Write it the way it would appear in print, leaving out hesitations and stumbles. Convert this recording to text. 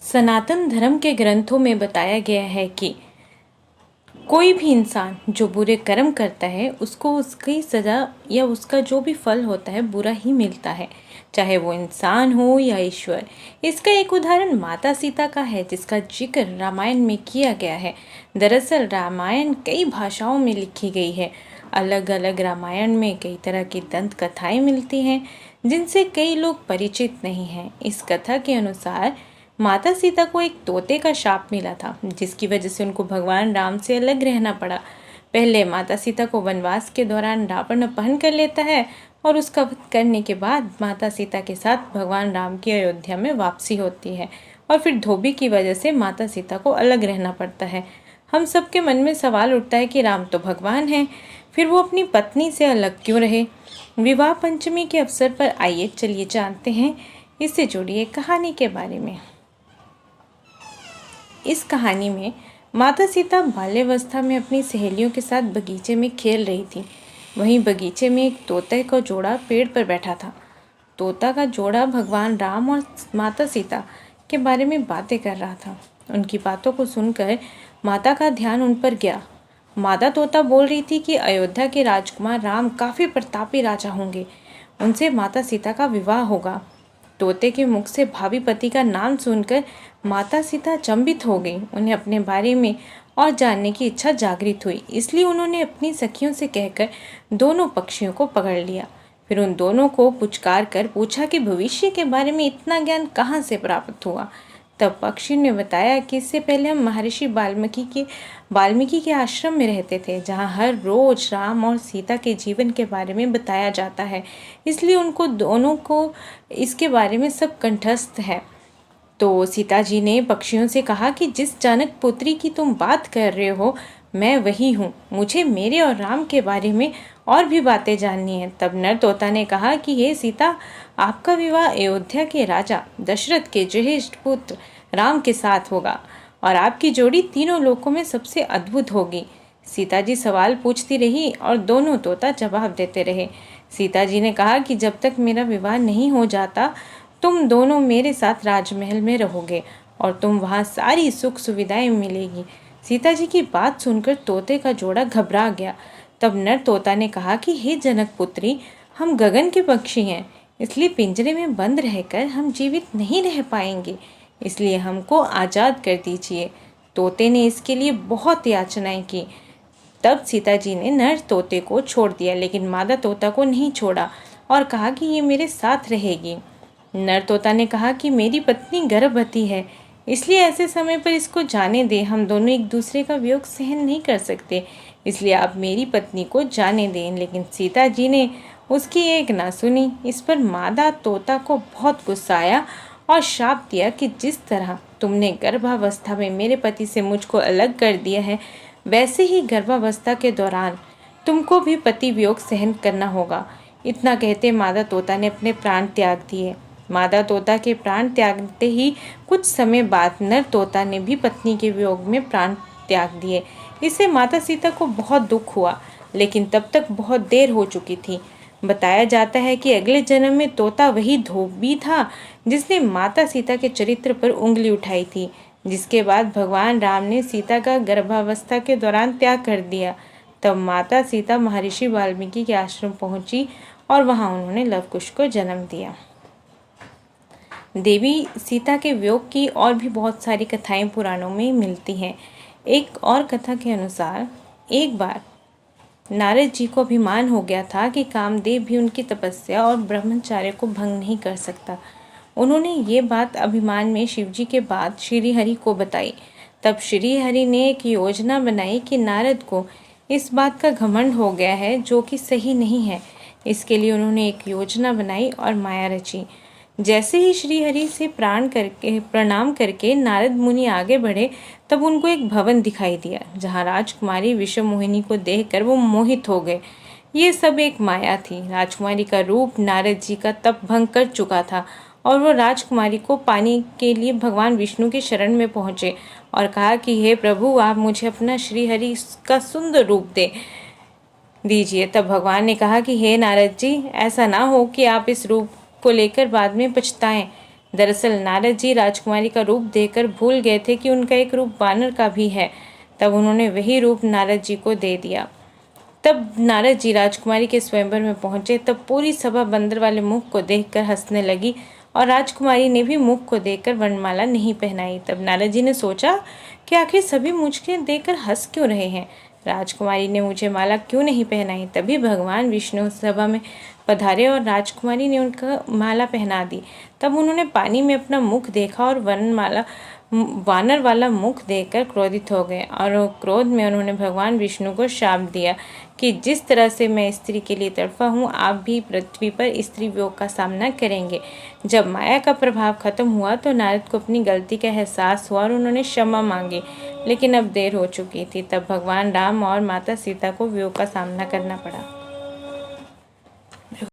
सनातन धर्म के ग्रंथों में बताया गया है कि कोई भी इंसान जो बुरे कर्म करता है उसको उसकी सजा या उसका जो भी फल होता है बुरा ही मिलता है, चाहे वो इंसान हो या ईश्वर। इसका एक उदाहरण माता सीता का है, जिसका जिक्र रामायण में किया गया है। दरअसल रामायण कई भाषाओं में लिखी गई है। अलग अलग रामायण में कई तरह की दंत कथाएं मिलती हैं जिनसे कई लोग परिचित नहीं हैं। इस कथा के अनुसार माता सीता को एक तोते का शाप मिला था, जिसकी वजह से उनको भगवान राम से अलग रहना पड़ा। पहले माता सीता को वनवास के दौरान रावण अपहरण कर लेता है और उसका वध करने के बाद माता सीता के साथ भगवान राम की अयोध्या में वापसी होती है और फिर धोबी की वजह से माता सीता को अलग रहना पड़ता है। हम सबके मन में सवाल उठता है कि राम तो भगवान हैं, फिर वो अपनी पत्नी से अलग क्यों रहे। विवाह पंचमी के अवसर पर आइए चलिए जानते हैं इससे जुड़ी एक कहानी के बारे में। इस कहानी में माता सीता बाल्यावस्था में अपनी सहेलियों के साथ बगीचे में खेल रही थी। वहीं बगीचे में एक तोते का जोड़ा पेड़ पर बैठा था। तोता का जोड़ा भगवान राम और माता सीता के बारे में बातें कर रहा था। उनकी बातों को सुनकर माता का ध्यान उन पर गया। मादा तोता बोल रही थी कि अयोध्या के राजकुमार राम काफ़ी प्रतापी राजा होंगे, उनसे माता सीता का विवाह होगा। तोते के मुख से भावी पति का नाम सुनकर माता सीता अचंभित हो गई। उन्हें अपने बारे में और जानने की इच्छा जागृत हुई, इसलिए उन्होंने अपनी सखियों से कहकर दोनों पक्षियों को पकड़ लिया। फिर उन दोनों को पुचकार कर पूछा कि भविष्य के बारे में इतना ज्ञान कहाँ से प्राप्त हुआ। तब पक्षी ने बताया कि इससे पहले हम महर्षि वाल्मीकि के आश्रम में रहते थे, जहाँ हर रोज राम और सीता के जीवन के बारे में बताया जाता है, इसलिए उनको दोनों को इसके बारे में सब कंठस्थ है। तो सीता जी ने पक्षियों से कहा कि जिस जनक पुत्री की तुम बात कर रहे हो मैं वही हूँ, मुझे मेरे और राम के बारे में और भी बातें जाननी है। तब नर तोता ने कहा कि हे सीता, आपका विवाह अयोध्या के राजा दशरथ के ज्येष्ठ पुत्र राम के साथ होगा और आपकी जोड़ी तीनों लोकों में सबसे अद्भुत होगी। सीता जी सवाल पूछती रही और दोनों तोता जवाब देते रहे। सीता जी ने कहा कि जब तक मेरा विवाह नहीं हो जाता तुम दोनों मेरे साथ राजमहल में रहोगे और तुम वहाँ सारी सुख सुविधाएं मिलेगी। सीता जी की बात सुनकर तोते का जोड़ा घबरा गया। तब नर तोता ने कहा कि हे जनक पुत्री, हम गगन के पक्षी हैं, इसलिए पिंजरे में बंद रहकर हम जीवित नहीं रह पाएंगे, इसलिए हमको आज़ाद कर दीजिए। तोते ने इसके लिए बहुत याचनाएं की। तब सीता जी ने नर तोते को छोड़ दिया, लेकिन मादा तोता को नहीं छोड़ा और कहा कि ये मेरे साथ रहेगी। नर तोता ने कहा कि मेरी पत्नी गर्भवती है, इसलिए ऐसे समय पर इसको जाने दे, हम दोनों एक दूसरे का वियोग सहन नहीं कर सकते, इसलिए आप मेरी पत्नी को जाने दें। लेकिन सीता जी ने उसकी एक ना सुनी। इस पर मादा तोता को बहुत गुस्सा आया और शाप दिया कि जिस तरह तुमने गर्भावस्था में मेरे पति से मुझको अलग कर दिया है, वैसे ही गर्भावस्था के दौरान तुमको भी पति वियोग सहन करना होगा। इतना कहते मादा तोता ने अपने प्राण त्याग दिए। मादा तोता के प्राण त्यागते ही कुछ समय बाद नर तोता ने भी पत्नी के वियोग में प्राण त्याग दिए। इससे माता सीता को बहुत दुख हुआ, लेकिन तब तक बहुत देर हो चुकी थी। बताया जाता है कि अगले जन्म में तोता वही धोबी था जिसने माता सीता के चरित्र पर उंगली उठाई थी, जिसके बाद भगवान राम ने सीता का गर्भावस्था के दौरान त्याग कर दिया। तब माता सीता महर्षि वाल्मीकि के आश्रम पहुंची और वहां उन्होंने लवकुश को जन्म दिया। देवी सीता के वियोग की और भी बहुत सारी कथाएं पुराणों में मिलती हैं। एक और कथा के अनुसार एक बार नारद जी को अभिमान हो गया था कि कामदेव भी उनकी तपस्या और ब्रह्मचर्य को भंग नहीं कर सकता। उन्होंने ये बात अभिमान में शिवजी के बाद श्री हरि को बताई। तब श्री हरि ने एक योजना बनाई कि नारद को इस बात का घमंड हो गया है जो कि सही नहीं है। इसके लिए उन्होंने एक योजना बनाई और माया रची। जैसे ही श्री हरि से प्रणाम करके नारद मुनि आगे बढ़े, तब उनको एक भवन दिखाई दिया जहाँ राजकुमारी विश्व मोहिनी को देखकर वो मोहित हो गए। ये सब एक माया थी। राजकुमारी का रूप नारद जी का तप भंग कर चुका था और वो राजकुमारी को पाने के लिए भगवान विष्णु के शरण में पहुँचे और कहा कि हे प्रभु, आप मुझे अपना श्री हरि का सुंदर रूप दे दीजिए। तब भगवान ने कहा कि हे नारद जी, ऐसा ना हो कि आप इस रूप को लेकर बाद में पछताएं। दरअसल नारद जी राजकुमारी का रूप देखकर भूल गए थे कि उनका एक रूप वानर का भी है। तब उन्होंने वही रूप नारद जी को दे दिया। तब नारद जी राजकुमारी के स्वयंवर में पहुंचे। तब पूरी सभा बंदर वाले मुख को देखकर हंसने लगी और राजकुमारी ने भी मुख को देखकर वरमाला नहीं पहनाई। तब नारद जी ने सोचा कि आखिर सभी मुझे देखकर हंस क्यों रहे हैं, राजकुमारी ने मुझे माला क्यों नहीं पहनाई। तभी भगवान विष्णु सभा में पधारे और राजकुमारी ने उनका माला पहना दी। तब उन्होंने पानी में अपना मुख देखा और वानर वाला मुख देखकर क्रोधित हो गए और क्रोध में उन्होंने भगवान विष्णु को शाप दिया कि जिस तरह से मैं स्त्री के लिए तड़पा हूँ, आप भी पृथ्वी पर स्त्री वियोग का सामना करेंगे। जब माया का प्रभाव खत्म हुआ तो नारद को अपनी गलती का एहसास हुआ और उन्होंने क्षमा मांगी, लेकिन अब देर हो चुकी थी। तब भगवान राम और माता सीता को वियोग का सामना करना पड़ा।